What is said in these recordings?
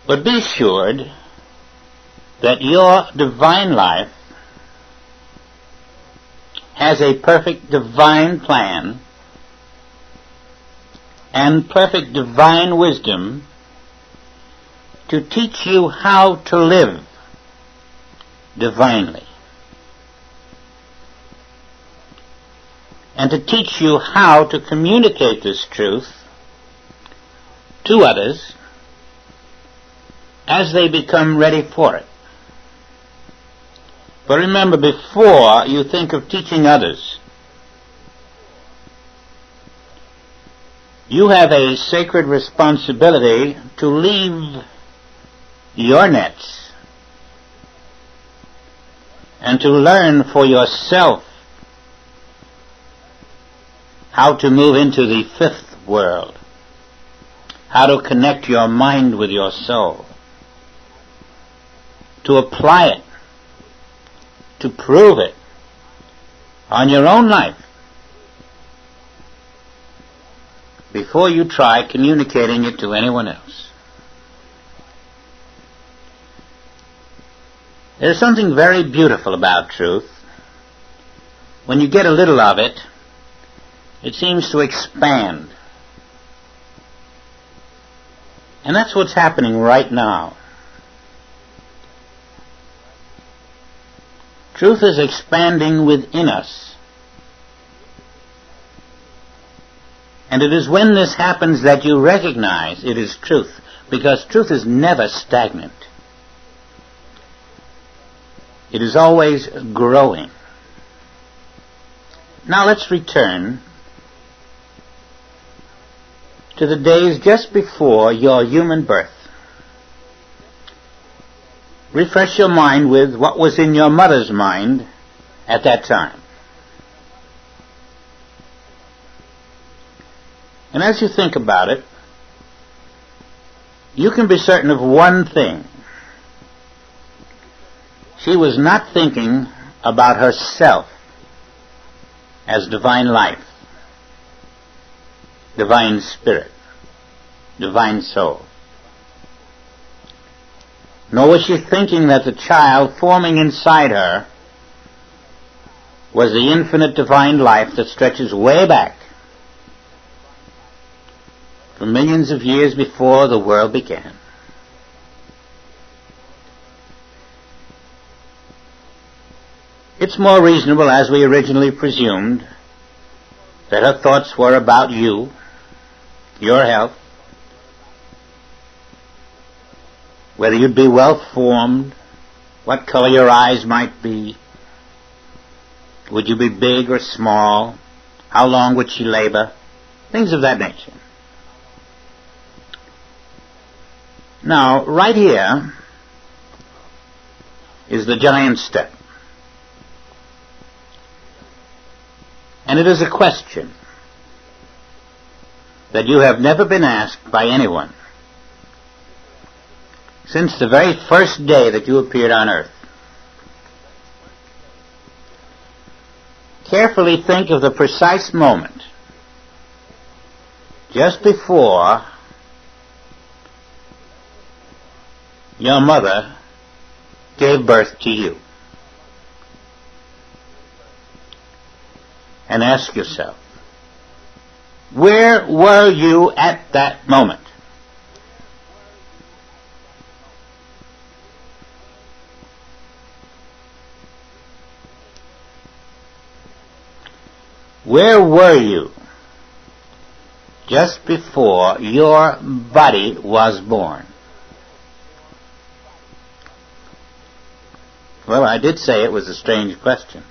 But be assured that your divine life has a perfect divine plan and perfect divine wisdom to teach you how to live divinely, and to teach you how to communicate this truth to others as they become ready for it. But remember, before you think of teaching others, you have a sacred responsibility to leave your nets and to learn for yourself how to move into the fifth world, how to connect your mind with your soul, to apply it, to prove it on your own life before you try communicating it to anyone else. There's something very beautiful about truth. When you get a little of it, it seems to expand. And that's what's happening right now. Truth is expanding within us. And it is when this happens that you recognize it is truth, because truth is never stagnant. It is always growing. Now let's return to the days just before your human birth. Refresh your mind with what was in your mother's mind at that time. And as you think about it, you can be certain of one thing. She was not thinking about herself as divine life, divine spirit, divine soul. Nor was she thinking that the child forming inside her was the infinite divine life that stretches way back for millions of years before the world began. It's more reasonable, as we originally presumed, that her thoughts were about you, your health, whether you'd be well formed, what color your eyes might be, would you be big or small, how long would she labor, things of that nature. Now, right here is the giant step. And it is a question that you have never been asked by anyone since the very first day that you appeared on earth. Carefully think of the precise moment just before your mother gave birth to you. And ask yourself, where were you at that moment? Where were you just before your body was born? Well, I did say it was a strange question.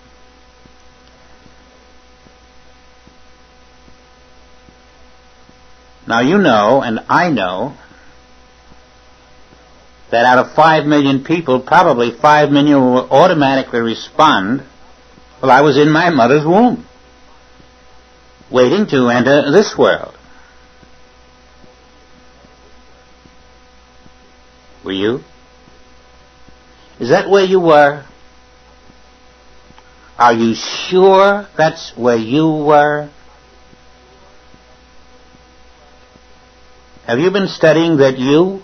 Now you know, and I know, that out of 5 million people, probably 5 million will automatically respond, well, I was in my mother's womb, waiting to enter this world. Were you? Is that where you were? Are you sure that's where you were? Have you been studying that you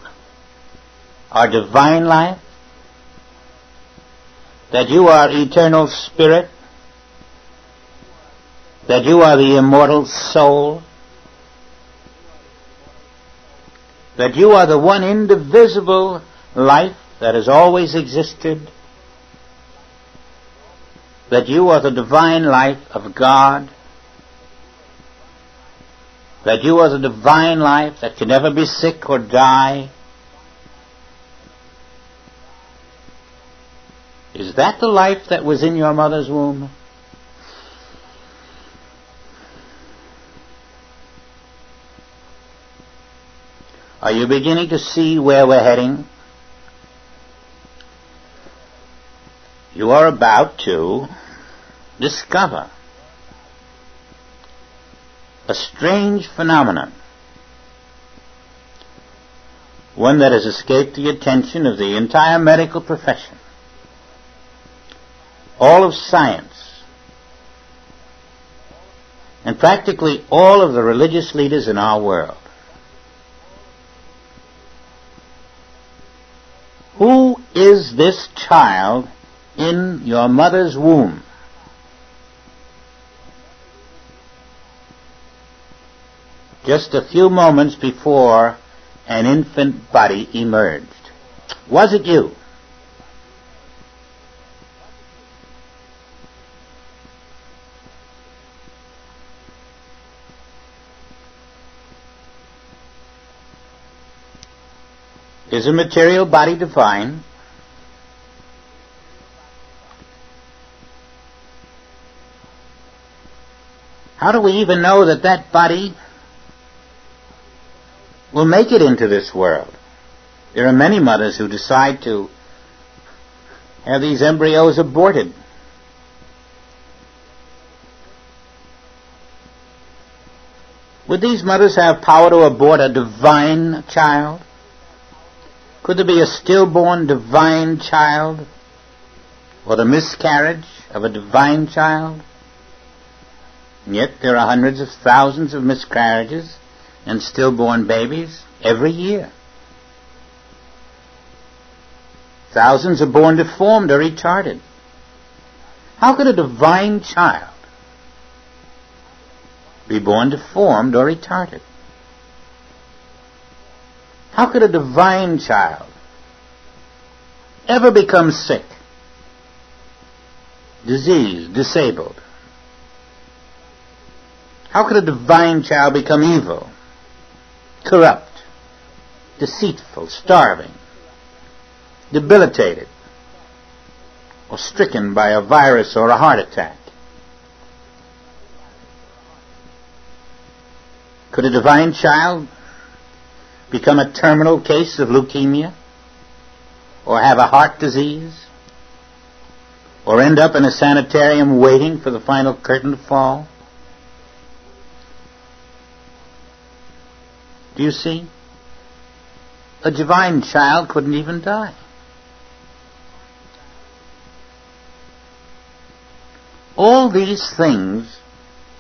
are divine life, that you are eternal spirit, that you are the immortal soul, that you are the one indivisible life that has always existed, that you are the divine life of God, that you are the divine life that can never be sick or die. Is that the life that was in your mother's womb? Are you beginning to see where we're heading? You are about to discover a strange phenomenon, one that has escaped the attention of the entire medical profession, all of science, and practically all of the religious leaders in our world. Who is this child in your mother's womb? Just a few moments before an infant body emerged. Was it you? Is a material body divine? How do we even know that that body will make it into this world? There are many mothers who decide to have these embryos aborted. Would these mothers have power to abort a divine child? Could there be a stillborn divine child, or the miscarriage of a divine child? And yet there are hundreds of thousands of miscarriages and stillborn babies every year. Thousands are born deformed or retarded. How could a divine child be born deformed or retarded? How could a divine child ever become sick, diseased, disabled? How could a divine child become evil, corrupt, deceitful, starving, debilitated, or stricken by a virus or a heart attack? Could a divine child become a terminal case of leukemia, or have a heart disease, or end up in a sanitarium waiting for the final curtain to fall? Do you see? A divine child couldn't even die. All these things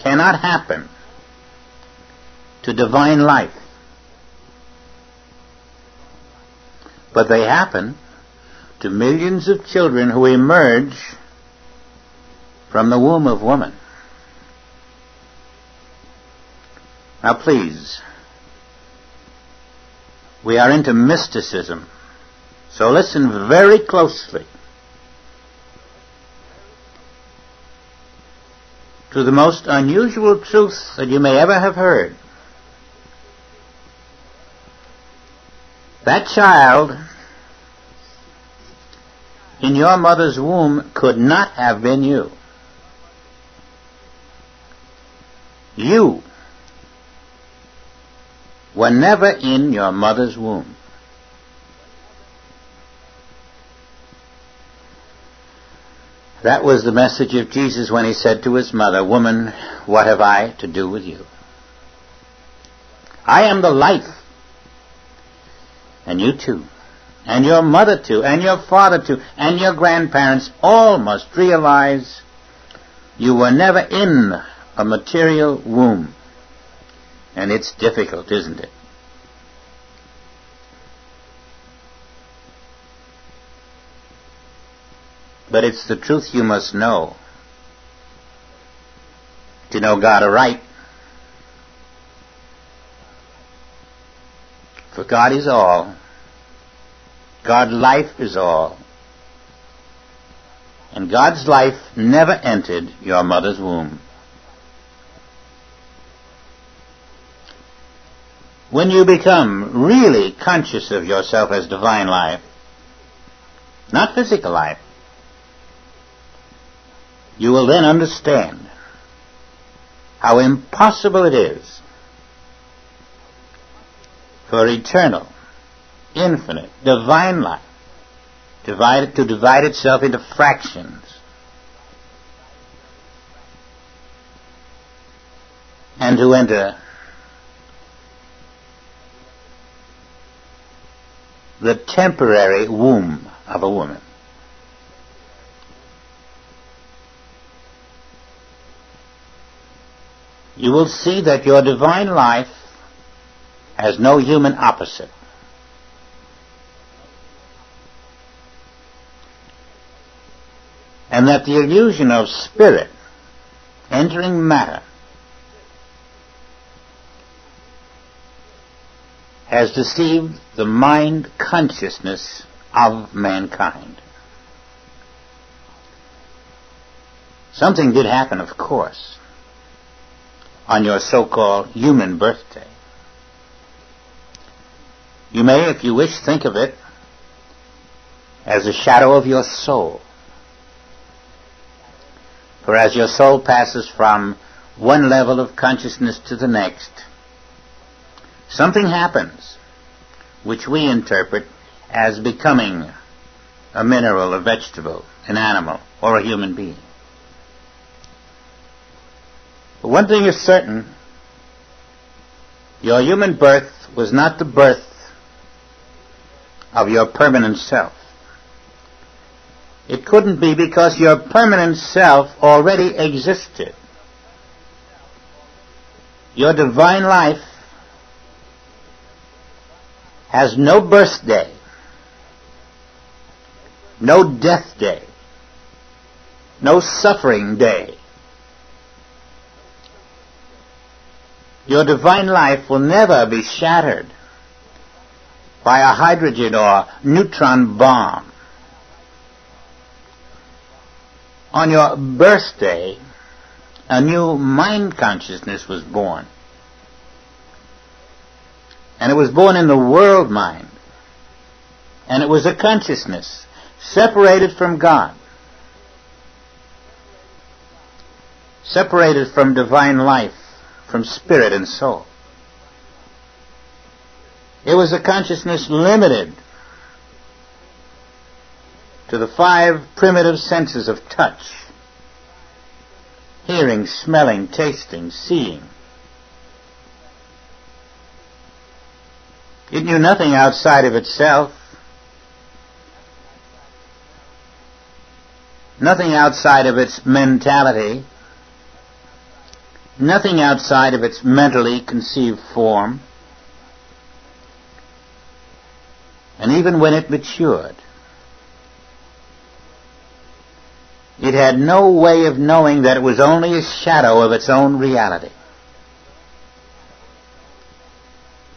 cannot happen to divine life, but they happen to millions of children who emerge from the womb of woman. Now please, we are into mysticism, so listen very closely to the most unusual truth that you may ever have heard. That child in your mother's womb could not have been you. You were never in your mother's womb. That was the message of Jesus when he said to his mother, "Woman, what have I to do with you? I am the life. And you too, and your mother too, and your father too, and your grandparents all must realize you were never in a material womb." And it's difficult, isn't it? But it's the truth you must know to know God aright. For God is all. God's life is all. And God's life never entered your mother's womb. When you become really conscious of yourself as divine life, not physical life, you will then understand how impossible it is for eternal, infinite, divine life to divide itself into fractions and to enter the temporary womb of a woman. You will see that your divine life has no human opposite. And that the illusion of spirit entering matter has deceived the mind consciousness of mankind. Something did happen, of course, on your so-called human birthday. You may, if you wish, think of it as a shadow of your soul. For as your soul passes from one level of consciousness to the next, something happens which we interpret as becoming a mineral, a vegetable, an animal, or a human being. But one thing is certain, your human birth was not the birth of your permanent self. It couldn't be, because your permanent self already existed. Your divine life has no birthday, no death day, no suffering day. Your divine life will never be shattered by a hydrogen or neutron bomb. On your birthday, a new mind consciousness was born. And it was born in the world mind. And it was a consciousness separated from God, separated from divine life, from spirit and soul. It was a consciousness limited to the 5 primitive senses of touch: hearing, smelling, tasting, seeing. It knew nothing outside of itself, nothing outside of its mentality, nothing outside of its mentally conceived form. And even when it matured, it had no way of knowing that it was only a shadow of its own reality.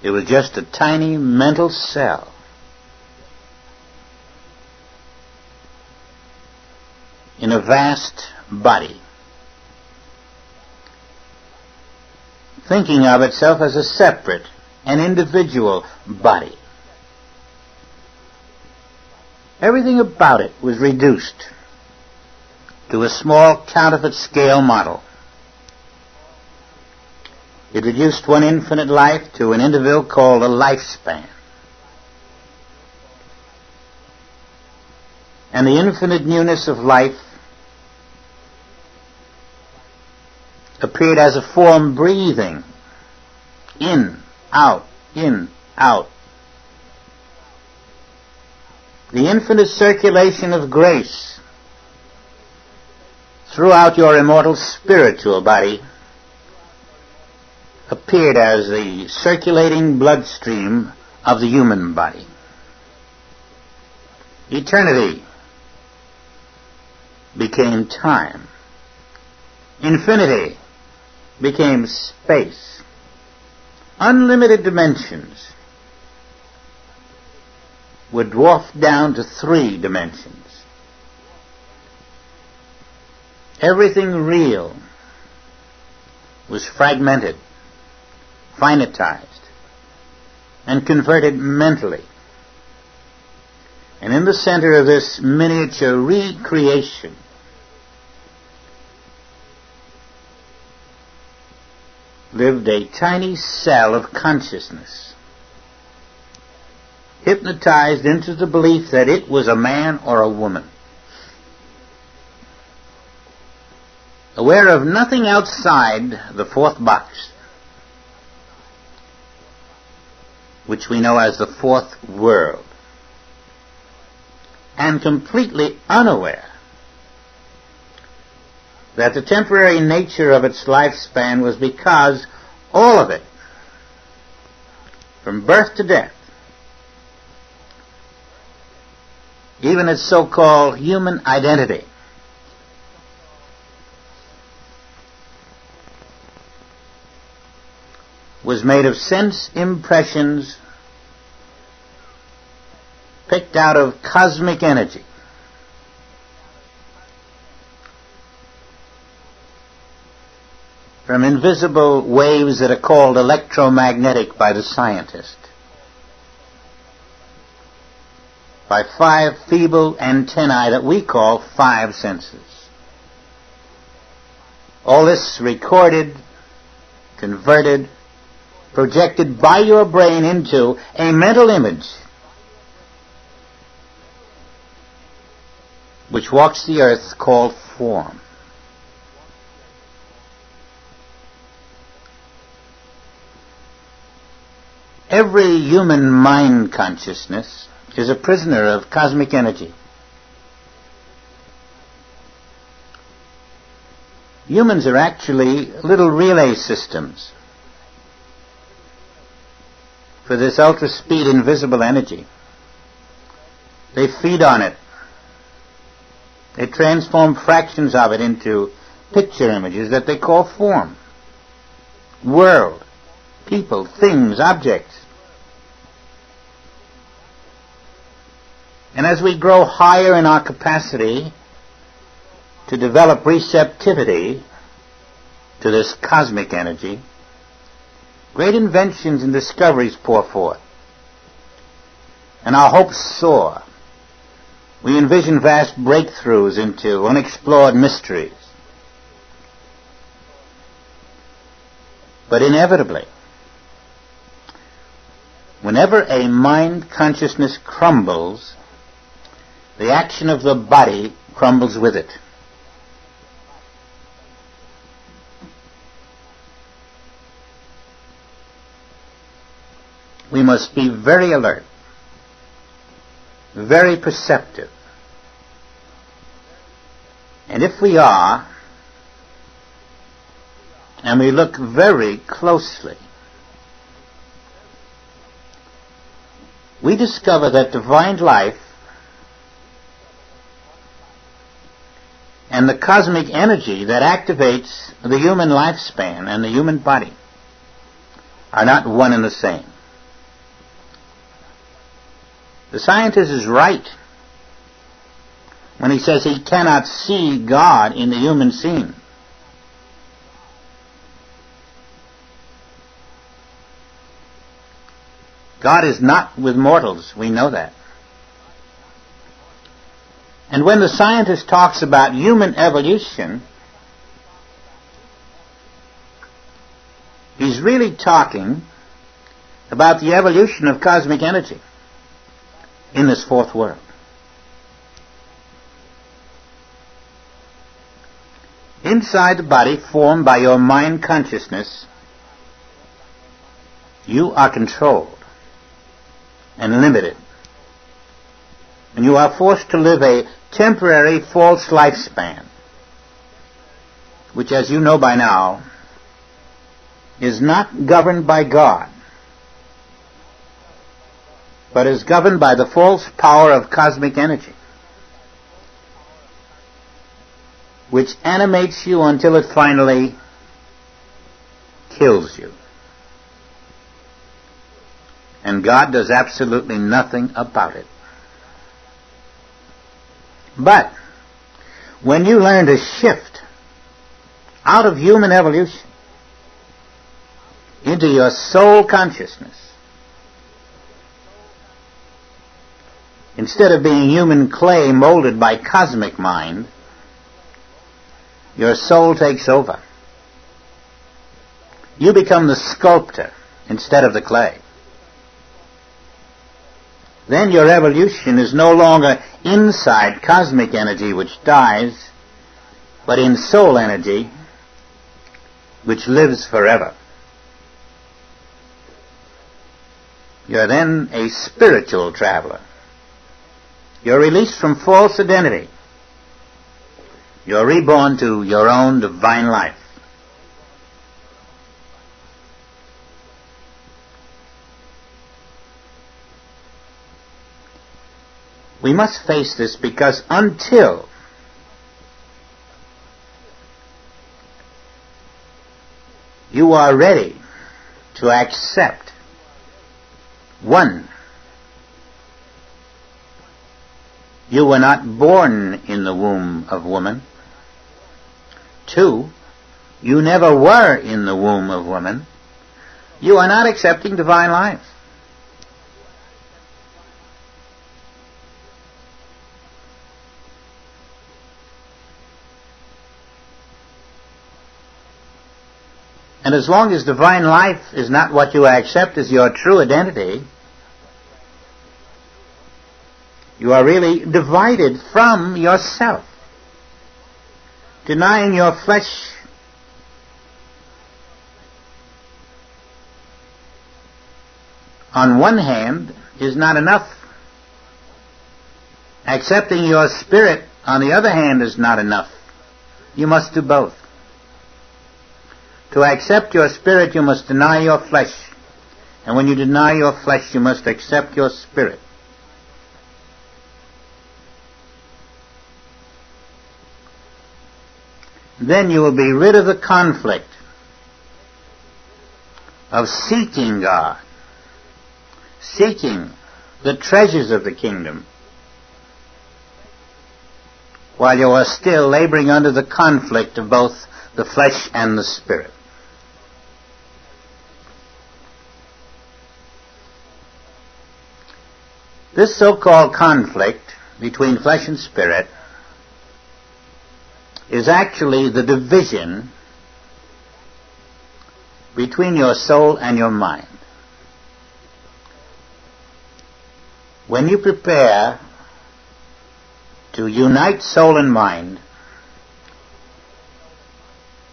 It was just a tiny mental cell. In a vast body, thinking of itself as a separate and individual body. Everything about it was reduced to a small counterfeit scale model. It reduced one infinite life to an interval called a lifespan. And the infinite newness of life appeared as a form breathing in, out, in, out. The infinite circulation of grace throughout your immortal spiritual body appeared as the circulating bloodstream of the human body. Eternity became time. Infinity became space. Unlimited dimensions were dwarfed down to 3 dimensions. Everything real was fragmented, finitized, and converted mentally. And in the center of this miniature recreation lived a tiny cell of consciousness, hypnotized into the belief that it was a man or a woman, aware of nothing outside the 4th box, which we know as the 4th world, and completely unaware that the temporary nature of its lifespan was because all of it, from birth to death, even its so-called human identity, was made of sense impressions picked out of cosmic energy. From invisible waves that are called electromagnetic by the scientist, by 5 feeble antennae that we call 5 senses. All this recorded, converted, projected by your brain into a mental image which walks the earth called form. Every human mind consciousness is a prisoner of cosmic energy. Humans are actually little relay systems for this ultra-speed invisible energy. They feed on it. They transform fractions of it into picture images that they call form, world, people, things, objects. And as we grow higher in our capacity to develop receptivity to this cosmic energy, great inventions and discoveries pour forth, and our hopes soar. We envision vast breakthroughs into unexplored mysteries. But inevitably, whenever a mind consciousness crumbles, the action of the body crumbles with it. We must be very alert, very perceptive. And if we are, and we look very closely, we discover that divine life and the cosmic energy that activates the human lifespan and the human body are not one and the same. The scientist is right when he says he cannot see God in the human scene. God is not with mortals, we know that. And when the scientist talks about human evolution, he's really talking about the evolution of cosmic energy in this 4th world. Inside the body formed by your mind consciousness, you are controlled and limited. And you are forced to live a temporary false lifespan, which, as you know by now, is not governed by God, but is governed by the false power of cosmic energy. which animates you until it finally kills you. And God does absolutely nothing about it. But when you learn to shift out of human evolution into your soul consciousness, instead of being human clay molded by cosmic mind, your soul takes over. You become the sculptor instead of the clay. Then your evolution is no longer inside cosmic energy which dies, but in soul energy which lives forever. You're then a spiritual traveler. You're released from false identity. You're reborn to your own divine life. We must face this because until you are ready to accept, one, you were not born in the womb of woman. Two, you never were in the womb of woman. You are not accepting divine life. And as long as divine life is not what you accept as your true identity, you are really divided from yourself. Denying your flesh on one hand is not enough. Accepting your spirit on the other hand is not enough. You must do both. To accept your spirit, you must deny your flesh. And when you deny your flesh, you must accept your spirit. Then you will be rid of the conflict of seeking God, seeking the treasures of the kingdom, while you are still laboring under the conflict of both the flesh and the spirit. This so-called conflict between flesh and spirit is actually the division between your soul and your mind. When you prepare to unite soul and mind,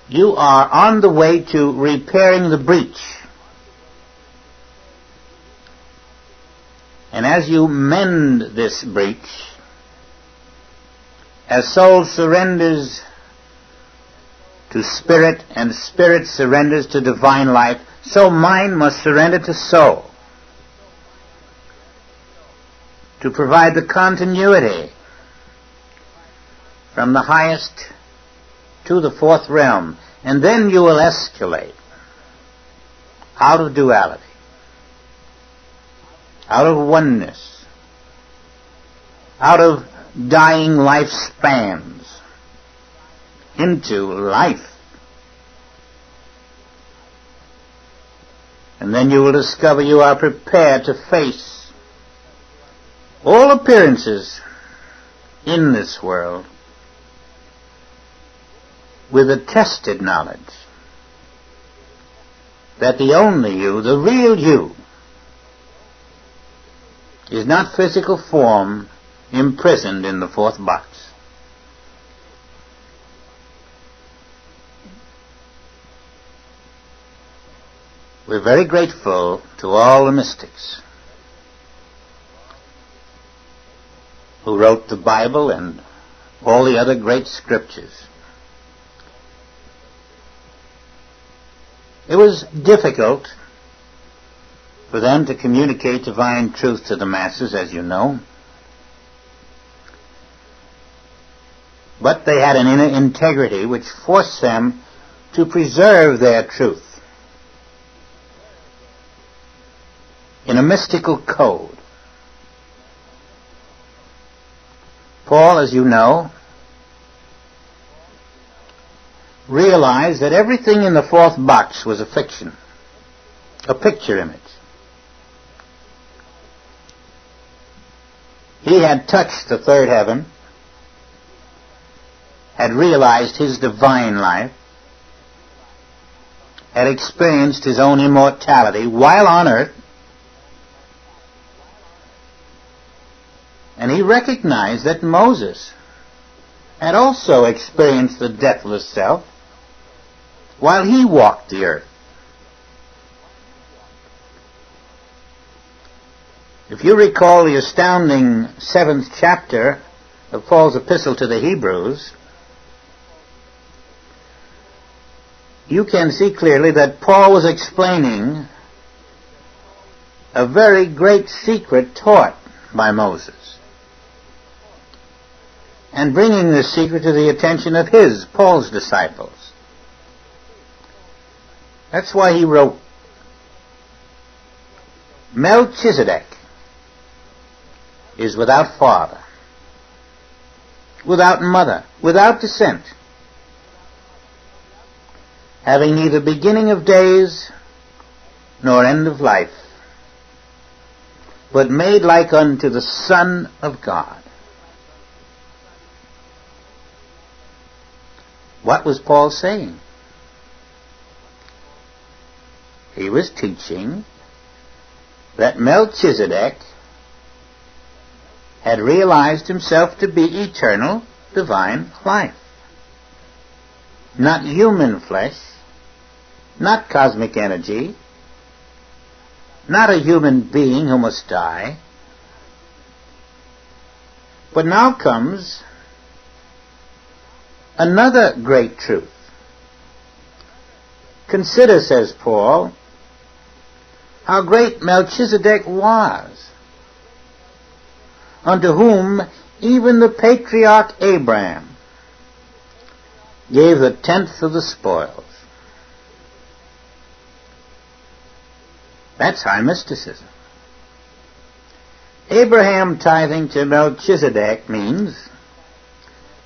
you are on the way to repairing the breach. And as you mend this breach, as soul surrenders to spirit and spirit surrenders to divine life, so mind must surrender to soul to provide the continuity from the highest to the fourth realm. And then you will escalate out of duality, out of oneness, out of dying lifespans, into life. And then you will discover you are prepared to face all appearances in this world with a tested knowledge that the only you, the real you, is not physical form imprisoned in the fourth box. We're very grateful to all the mystics who wrote the Bible and all the other great scriptures. It was difficult for them to communicate divine truth to the masses, as you know. But they had an inner integrity which forced them to preserve their truth in a mystical code. Paul, as you know, realized that everything in the fourth box was a fiction, a picture image. He had touched the third heaven, had realized his divine life, had experienced his own immortality while on earth, and he recognized that Moses had also experienced the deathless self while he walked the earth. If you recall the astounding 7th chapter of Paul's epistle to the Hebrews, you can see clearly that Paul was explaining a very great secret taught by Moses, and bringing this secret to the attention of Paul's disciples. That's why he wrote, Melchizedek is without father, without mother, without descent, having neither beginning of days nor end of life, but made like unto the Son of God. What was Paul saying? He was teaching that Melchizedek had realized himself to be eternal, divine life. Not human flesh, not cosmic energy, not a human being who must die. But now comes another great truth. Consider, says Paul, how great Melchizedek was, unto whom even the patriarch Abraham gave the 10th of the spoils. That's high mysticism. Abraham tithing to Melchizedek means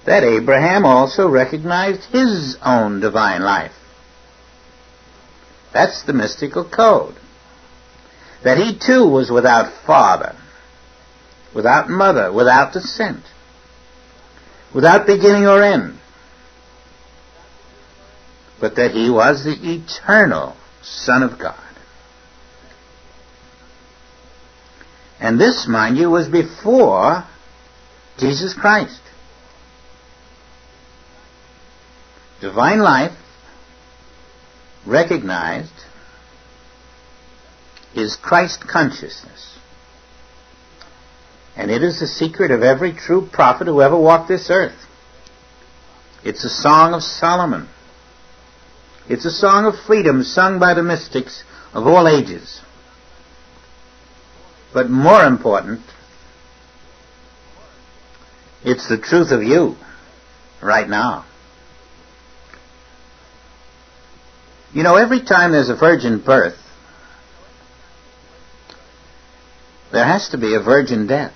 that Abraham also recognized his own divine life. That's the mystical code. That he too was without father, without mother, without descent, without beginning or end, but that he was the eternal Son of God. And this, mind you, was before Jesus Christ. Divine life, recognized, is Christ consciousness. And it is the secret of every true prophet who ever walked this earth. It's a song of Solomon. It's a song of freedom sung by the mystics of all ages. But more important, it's the truth of you right now. You know, every time there's a virgin birth, there has to be a virgin death.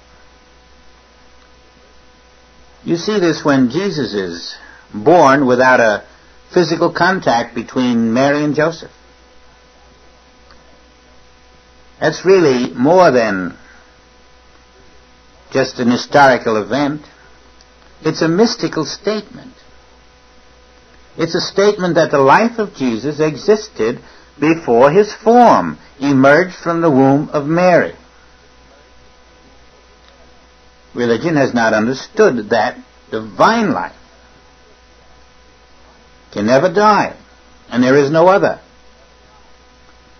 You see this when Jesus is born without a physical contact between Mary and Joseph. That's really more than just an historical event. It's a mystical statement. It's a statement that the life of Jesus existed before his form emerged from the womb of Mary. Religion has not understood that divine life can never die, and there is no other.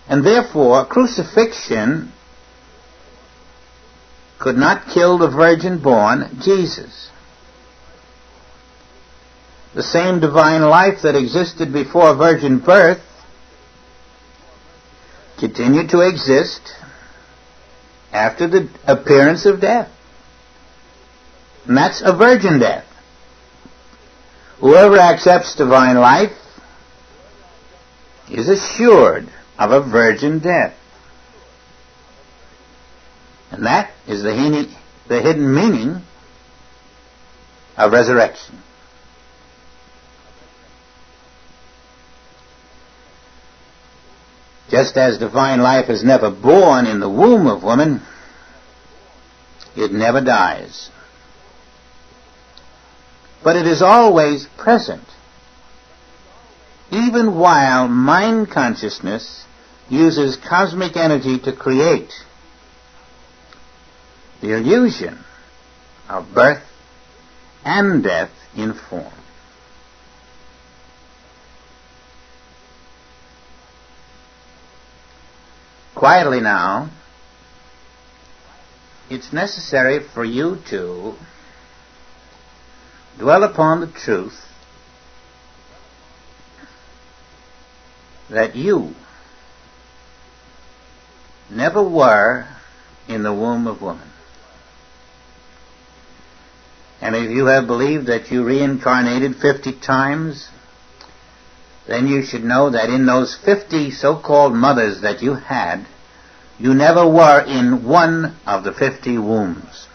And therefore, crucifixion could not kill the virgin-born Jesus. The same divine life that existed before virgin birth continued to exist after the appearance of death. And that's a virgin death. Whoever accepts divine life is assured of a virgin death. And that is the hidden meaning of resurrection. Just as divine life is never born in the womb of woman, it never dies. But it is always present, even while mind consciousness uses cosmic energy to create the illusion of birth and death in form. Quietly now, it's necessary for you to dwell upon the truth that you never were in the womb of woman. And if you have believed that you reincarnated 50 times, then you should know that in those 50 so-called mothers that you had, you never were in one of the 50 wombs.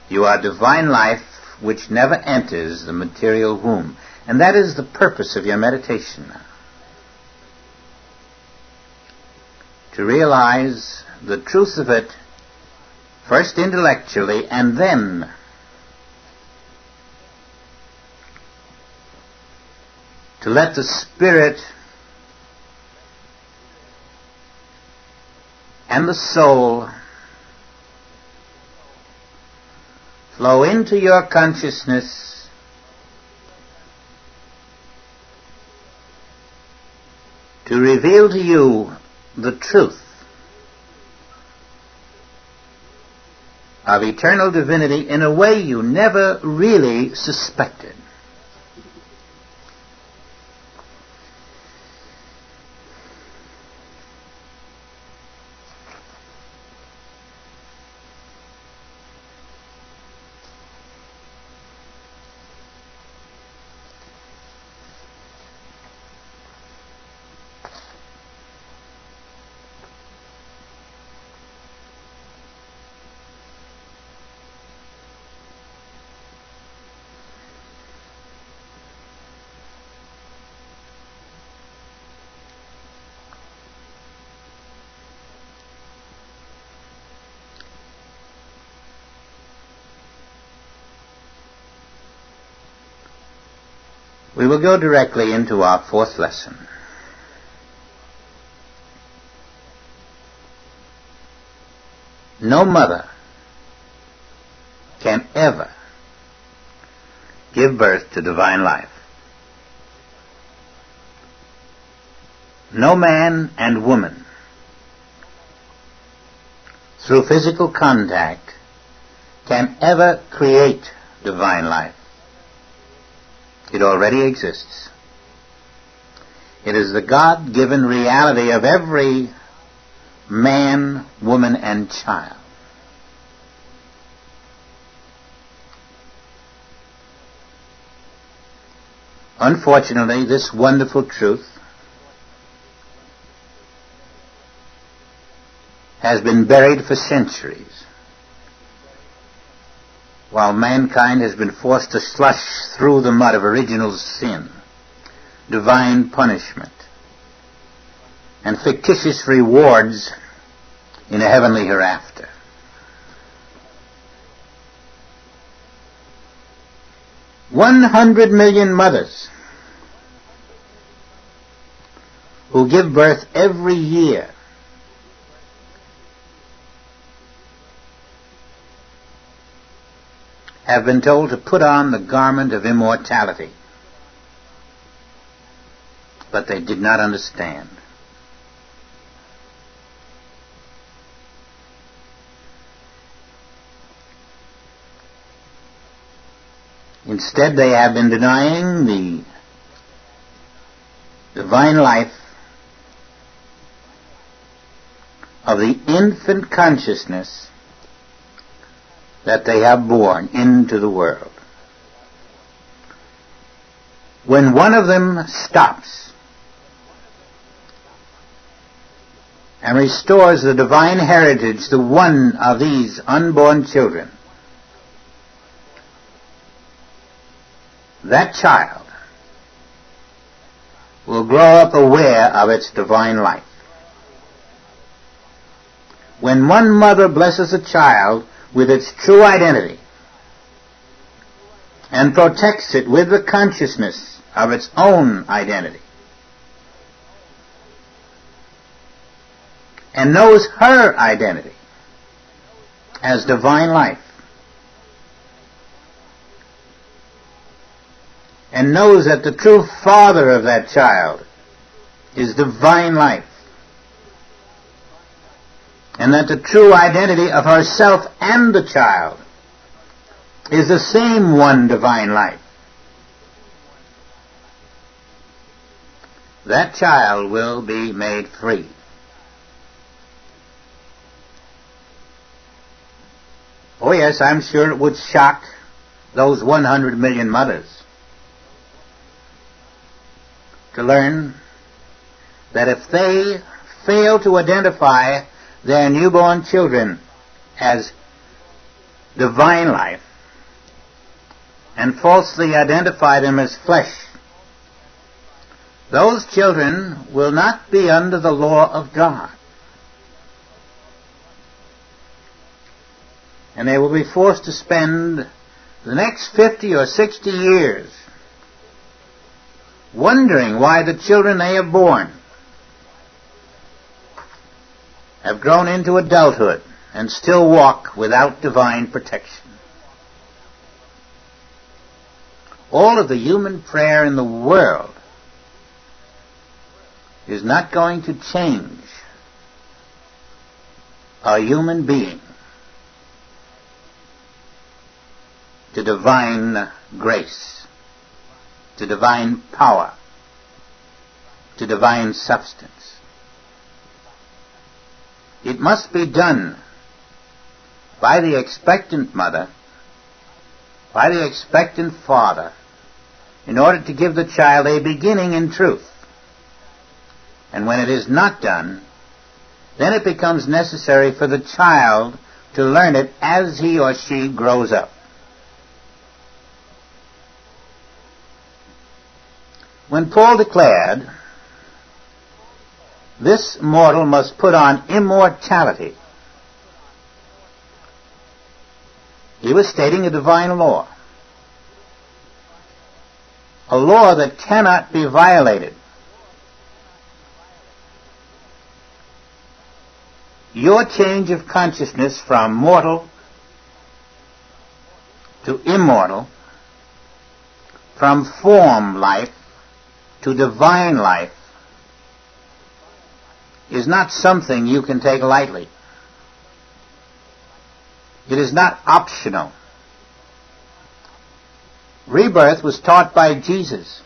You are divine life which never enters the material womb. And that is the purpose of your meditation now. To realize the truth of it, first intellectually, and then to let the Spirit and the soul flow into your consciousness to reveal to you the truth of eternal divinity in a way you never really suspected. We will go directly into our fourth lesson. No mother can ever give birth to divine life. No man and woman, through physical contact, can ever create divine life. It already exists. It is the God-given reality of every man, woman, and child. Unfortunately, this wonderful truth has been buried for centuries, while mankind has been forced to slush through the mud of original sin, divine punishment, and fictitious rewards in a heavenly hereafter. $100 million mothers who give birth every year have been told to put on the garment of immortality, but they did not understand. Instead, they have been denying the divine life of the infant consciousness that they have born into the world. when one of them stops and restores the divine heritage to one of these unborn children, that child will grow up aware of its divine life. When one mother blesses a child with its true identity and protects it with the consciousness of its own identity, and knows her identity as divine life, and knows that the true father of that child is divine life, and that the true identity of herself and the child is the same one divine life, that child will be made free. Oh yes, I'm sure it would shock those 100 million mothers to learn that if they fail to identify their newborn children as divine life and falsely identify them as flesh, those children will not be under the law of God. And they will be forced to spend the next 50 or 60 years wondering why the children they have born have grown into adulthood and still walk without divine protection. All of the human prayer in the world is not going to change a human being to divine grace, to divine power, to divine substance. It must be done by the expectant mother, by the expectant father, in order to give the child a beginning in truth. And when it is not done, then it becomes necessary for the child to learn it as he or she grows up. When Paul declared, "This mortal must put on immortality," he was stating a divine law, a law that cannot be violated. Your change of consciousness from mortal to immortal, from form life to divine life, is not something you can take lightly. It is not optional. Rebirth was taught by Jesus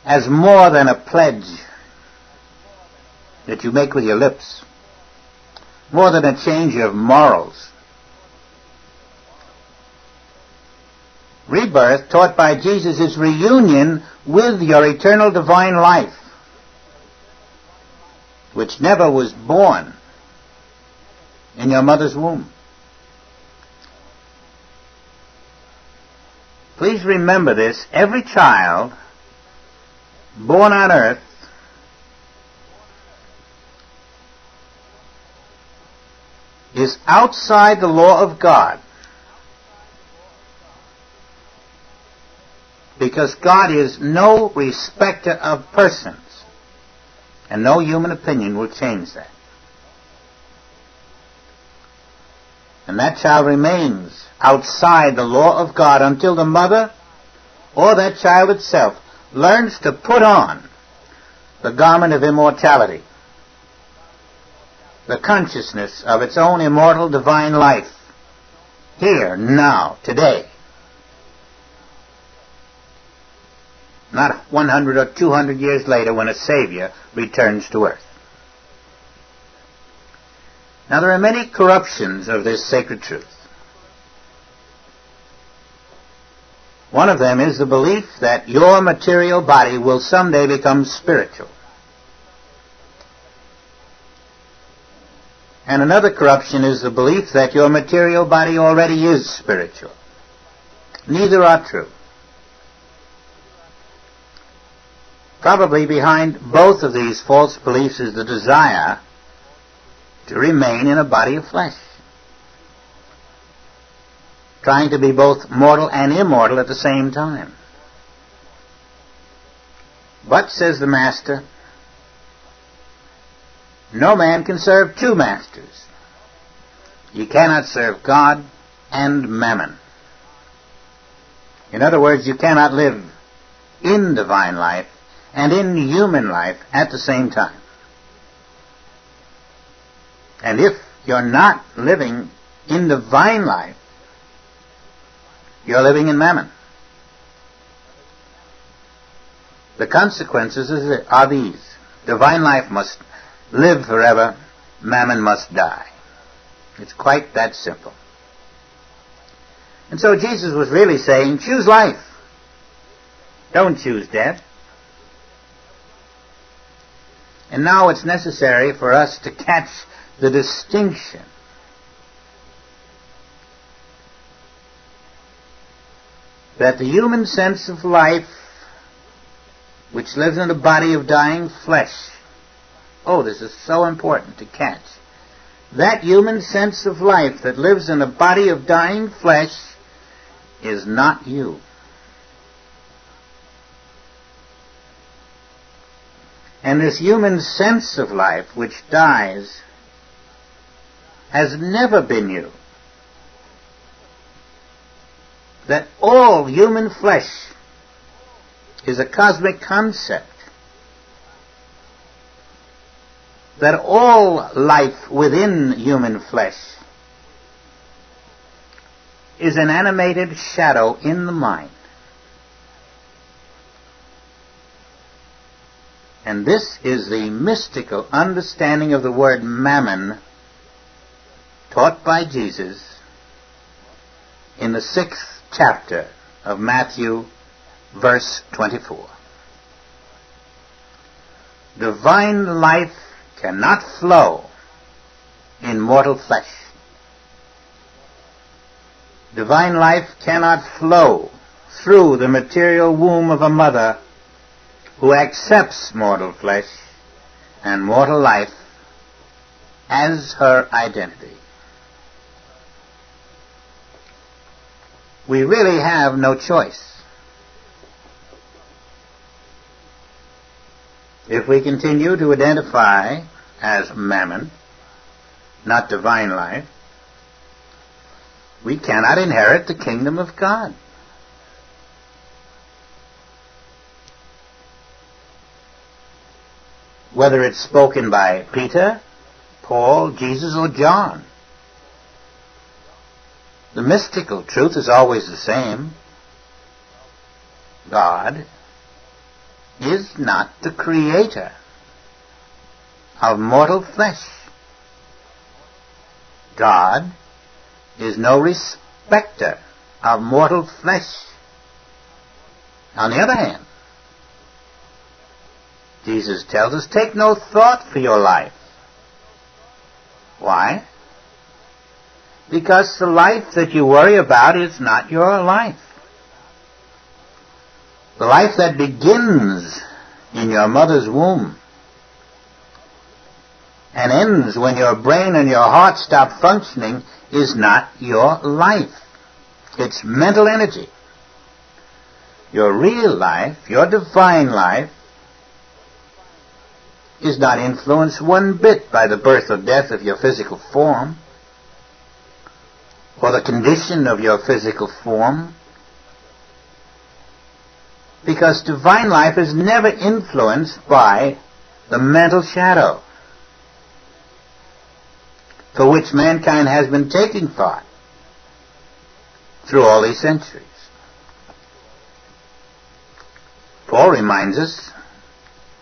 as more than a pledge that you make with your lips, more than a change of morals. Rebirth, taught by Jesus, is reunion with your eternal divine life, which never was born in your mother's womb. Please remember this. Every child born on earth is outside the law of God, because God is no respecter of persons, and no human opinion will change that. And that child remains outside the law of God until the mother or that child itself learns to put on the garment of immortality, the consciousness of its own immortal divine life, here, now, today. Not 100 or 200 years later when a Savior returns to earth. Now there are many corruptions of this sacred truth. One of them is the belief that your material body will someday become spiritual. And another corruption is the belief that your material body already is spiritual. Neither are true. Probably behind both of these false beliefs is the desire to remain in a body of flesh, trying to be both mortal and immortal at the same time. But, says the Master, no man can serve two masters. You cannot serve God and mammon. In other words, you cannot live in divine life and in human life at the same time. And if you're not living in divine life, you're living in mammon. The consequences are these. Divine life must live forever, mammon must die. It's quite that simple. And so Jesus was really saying, choose life. Don't choose death. And now it's necessary for us to catch the distinction that the human sense of life, which lives in a body of dying flesh, oh, this is so important to catch. That human sense of life that lives in a body of dying flesh is not you. And this human sense of life which dies has never been you. That all human flesh is a cosmic concept. That all life within human flesh is an animated shadow in the mind. And this is the mystical understanding of the word mammon taught by Jesus in the 6th chapter of Matthew, verse 24. Divine life cannot flow in mortal flesh. Divine life cannot flow through the material womb of a mother who accepts mortal flesh and mortal life as her identity. We really have no choice. If we continue to identify as mammon, not divine life, we cannot inherit the kingdom of God. Whether it's spoken by Peter, Paul, Jesus, or John, the mystical truth is always the same. God is not the creator of mortal flesh. God is no respecter of mortal flesh. On the other hand, Jesus tells us, take no thought for your life. Why? Because the life that you worry about is not your life. The life that begins in your mother's womb and ends when your brain and your heart stop functioning is not your life. It's mental energy. Your real life, your divine life, is not influenced one bit by the birth or death of your physical form or the condition of your physical form, because divine life is never influenced by the mental shadow for which mankind has been taking thought through all these centuries. Paul reminds us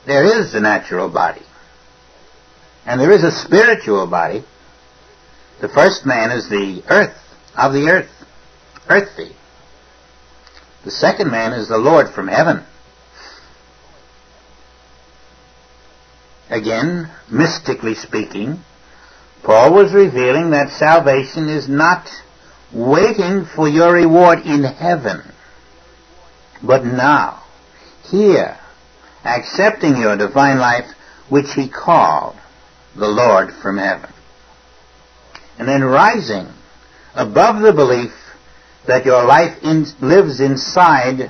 there is a natural body and there is a spiritual body. The first man is the earth, of the earth, earthy. The second man is the Lord from heaven. Again, mystically speaking, Paul was revealing that salvation is not waiting for your reward in heaven, but now, here, accepting your divine life, which he called the Lord from heaven. And then rising above the belief that your life lives inside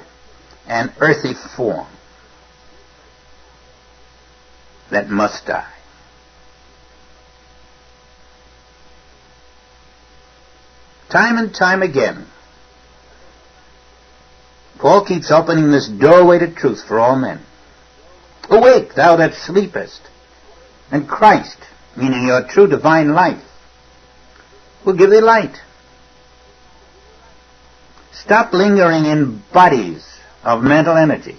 an earthy form that must die. Time and time again, Paul keeps opening this doorway to truth for all men. Awake, thou that sleepest, and Christ, meaning your true divine life, will give thee light. Stop lingering in bodies of mental energy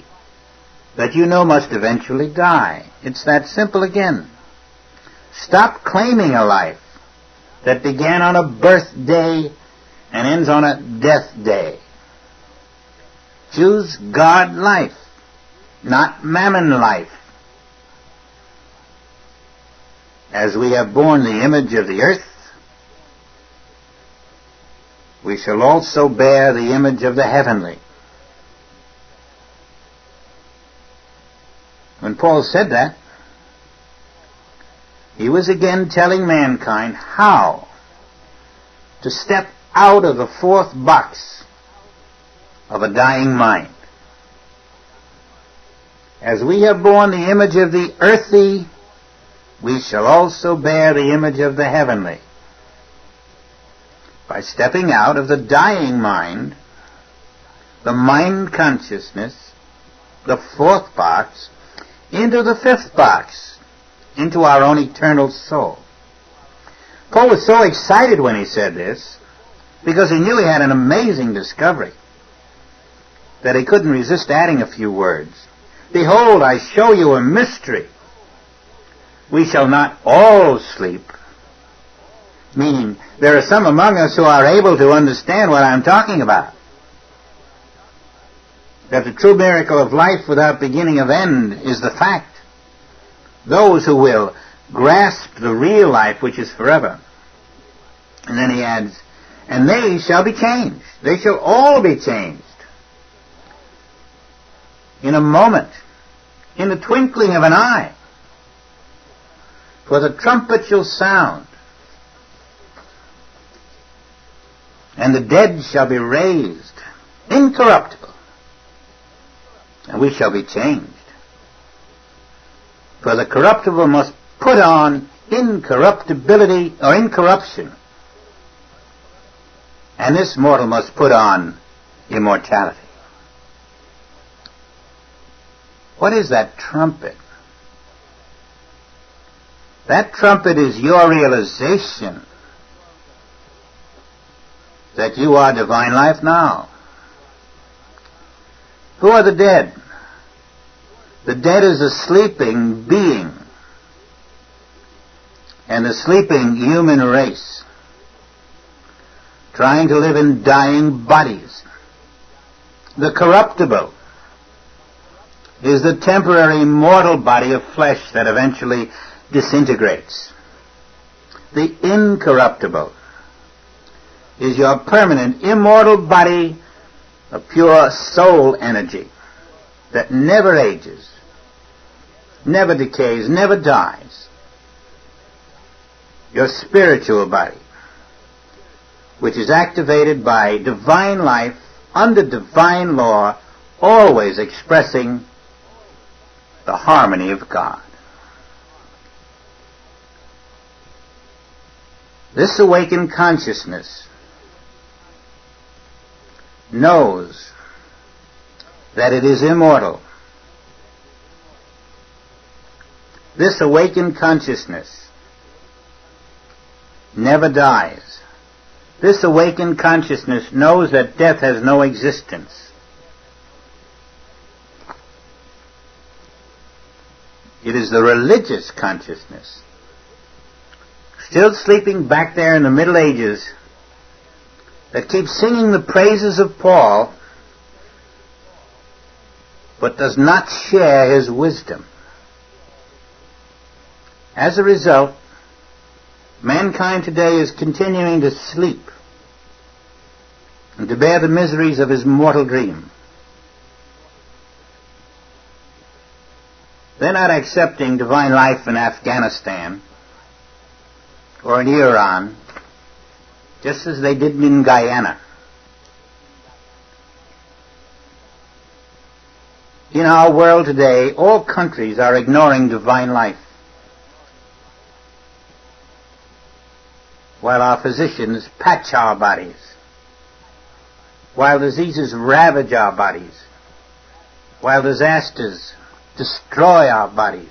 that you know must eventually die. It's that simple again. Stop claiming a life that began on a birthday and ends on a death day. Choose God life, not mammon life. As we have borne the image of the earth, we shall also bear the image of the heavenly. When Paul said that, he was again telling mankind how to step out of the fourth box of a dying mind. As we have borne the image of the earthy, we shall also bear the image of the heavenly. By stepping out of the dying mind, the mind consciousness, the fourth box, into the fifth box, into our own eternal soul. Paul was so excited when he said this, because he knew he had an amazing discovery, that he couldn't resist adding a few words. Behold, I show you a mystery. We shall not all sleep. Meaning, there are some among us who are able to understand what I'm talking about. That the true miracle of life without beginning of end is the fact. Those who will grasp the real life which is forever. And then he adds, and they shall be changed. They shall all be changed. In a moment, in the twinkling of an eye. For the trumpet shall sound, and the dead shall be raised, incorruptible, and we shall be changed. For the corruptible must put on incorruptibility or incorruption, and this mortal must put on immortality. What is that trumpet? That trumpet is your realization that you are divine life now. Who are the dead? The dead is a sleeping being, and the sleeping human race, trying to live in dying bodies. The corruptible is the temporary mortal body of flesh that eventually disintegrates. The incorruptible is your permanent immortal body of pure soul energy that never ages, never decays, never dies. Your spiritual body, which is activated by divine life under divine law, always expressing the harmony of God. This awakened consciousness knows that it is immortal. This awakened consciousness never dies. This awakened consciousness knows that death has no existence. It is the religious consciousness, still sleeping back there in the Middle Ages, that keeps singing the praises of Paul but does not share his wisdom. As a result, mankind today is continuing to sleep and to bear the miseries of his mortal dream. They're not accepting divine life in Afghanistan or in Iran, just as they did in Guyana. In our world today, all countries are ignoring divine life, while our physicians patch our bodies, while diseases ravage our bodies, while disasters destroy our bodies,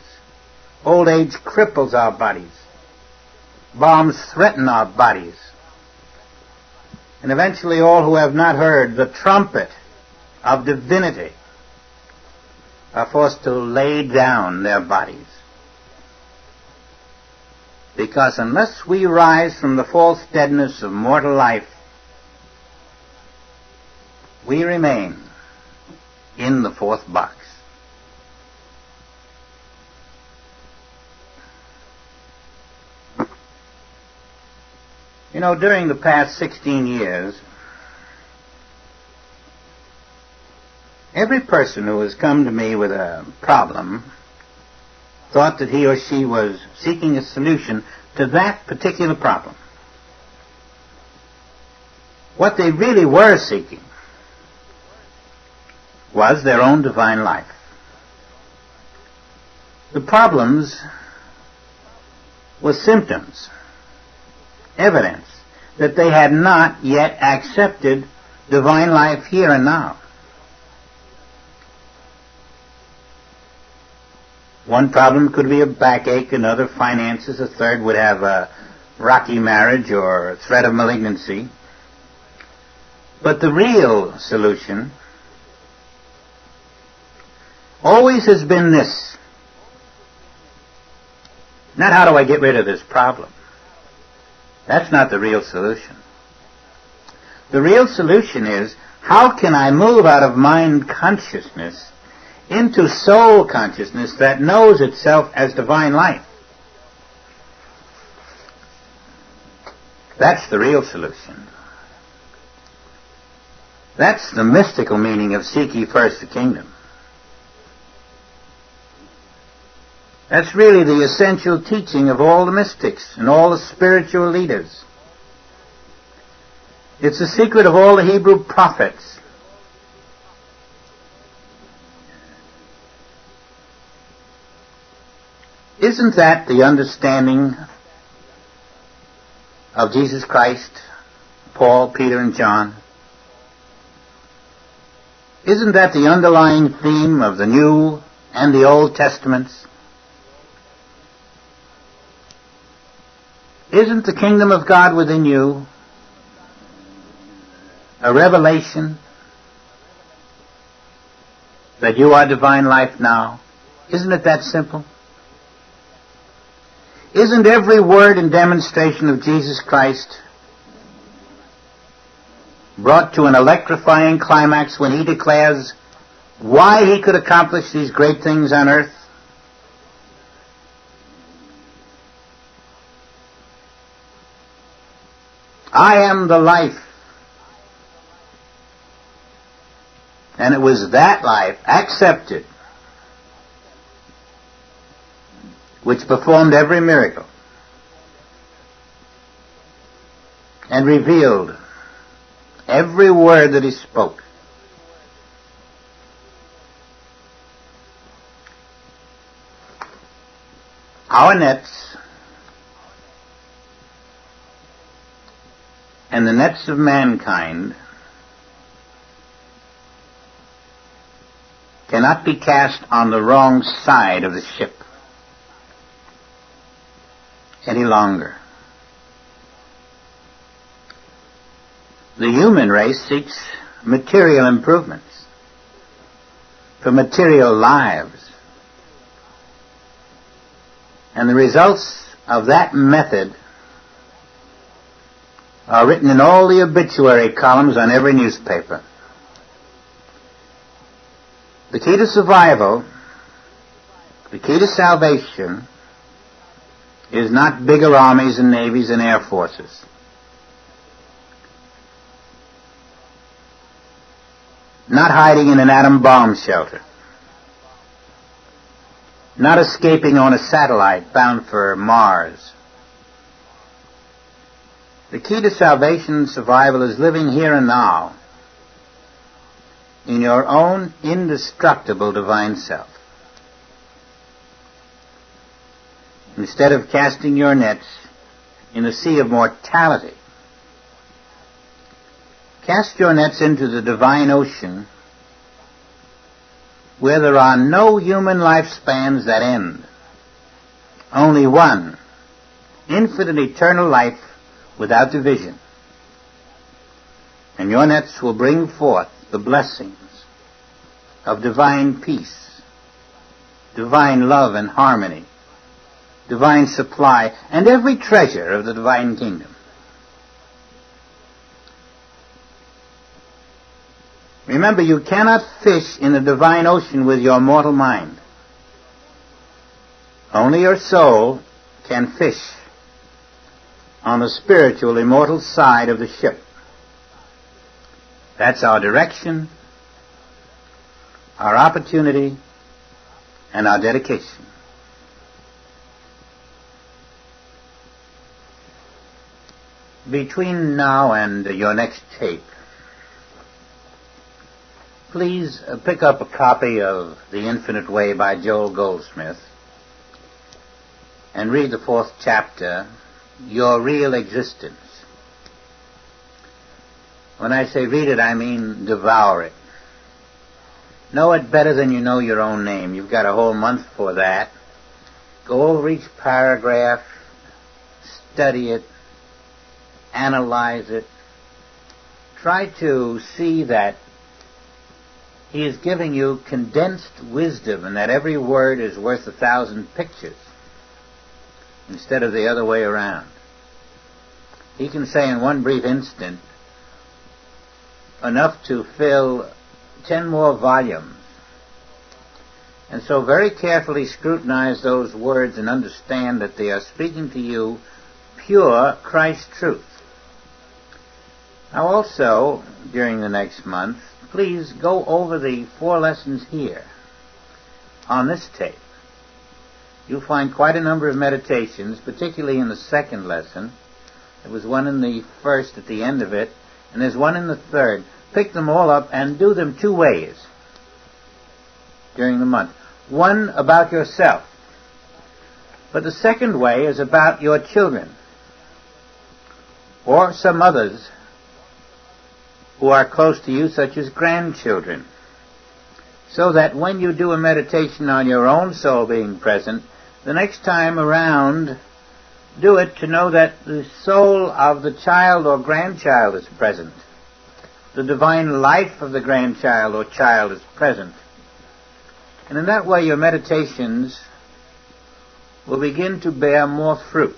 old age cripples our bodies, bombs threaten our bodies, and eventually all who have not heard the trumpet of divinity are forced to lay down their bodies. Because unless we rise from the false deadness of mortal life, we remain in the fourth box. You know, during the past 16 years, every person who has come to me with a problem thought that he or she was seeking a solution to that particular problem. What they really were seeking was their own divine life. The problems were symptoms, evidence that they had not yet accepted divine life here and now. One problem could be a backache, another finances, a third would have a rocky marriage or a threat of malignancy. But the real solution always has been this. Not how do I get rid of this problem. That's not the real solution. The real solution is, how can I move out of mind consciousness into soul consciousness that knows itself as divine life? That's the real solution. That's the mystical meaning of seek ye first the kingdom. That's really the essential teaching of all the mystics and all the spiritual leaders. It's the secret of all the Hebrew prophets. Isn't that the understanding of Jesus Christ, Paul, Peter, and John? Isn't that the underlying theme of the New and the Old Testaments? Isn't the kingdom of God within you a revelation that you are divine life now? Isn't it that simple? Isn't every word and demonstration of Jesus Christ brought to an electrifying climax when he declares why he could accomplish these great things on earth? I am the life. And it was that life, accepted, which performed every miracle and revealed every word that he spoke. Our nets and the nets of mankind cannot be cast on the wrong side of the ship any longer. The human race seeks material improvements for material lives. And the results of that method are written in all the obituary columns on every newspaper. The key to survival, the key to salvation, is not bigger armies and navies and air forces. Not hiding in an atom bomb shelter. Not escaping on a satellite bound for Mars. The key to salvation and survival is living here and now in your own indestructible divine self. Instead of casting your nets in the sea of mortality, cast your nets into the divine ocean where there are no human lifespans that end. Only one, infinite eternal life without division. And your nets will bring forth the blessings of divine peace, divine love and harmony, divine supply, and every treasure of the divine kingdom. Remember, you cannot fish in the divine ocean with your mortal mind. Only your soul can fish on the spiritual, immortal side of the ship. That's our direction, our opportunity, and our dedication. Between now and your next tape, please pick up a copy of The Infinite Way by Joel Goldsmith and read the 4th chapter, Your Real Existence. When I say read it, I mean devour it. Know it better than you know your own name. You've got a whole month for that. Go over each paragraph, study it, analyze it. Try to see that he is giving you condensed wisdom and that every word is worth 1,000 pictures instead of the other way around. He can say in one brief instant enough to fill 10 more volumes. And so very carefully scrutinize those words and understand that they are speaking to you pure Christ truth. Now also, during the next month, please go over the 4 lessons here on this tape. You'll find quite a number of meditations, particularly in the 2nd lesson. There was one in the 1st at the end of it, and there's one in the 3rd. Pick them all up and do them 2 ways during the month. One about yourself, but the 2nd way is about your children or some others who are close to you, such as grandchildren, so that when you do a meditation on your own soul being present, the next time around, do it to know that the soul of the child or grandchild is present. The divine life of the grandchild or child is present. And in that way your meditations will begin to bear more fruit.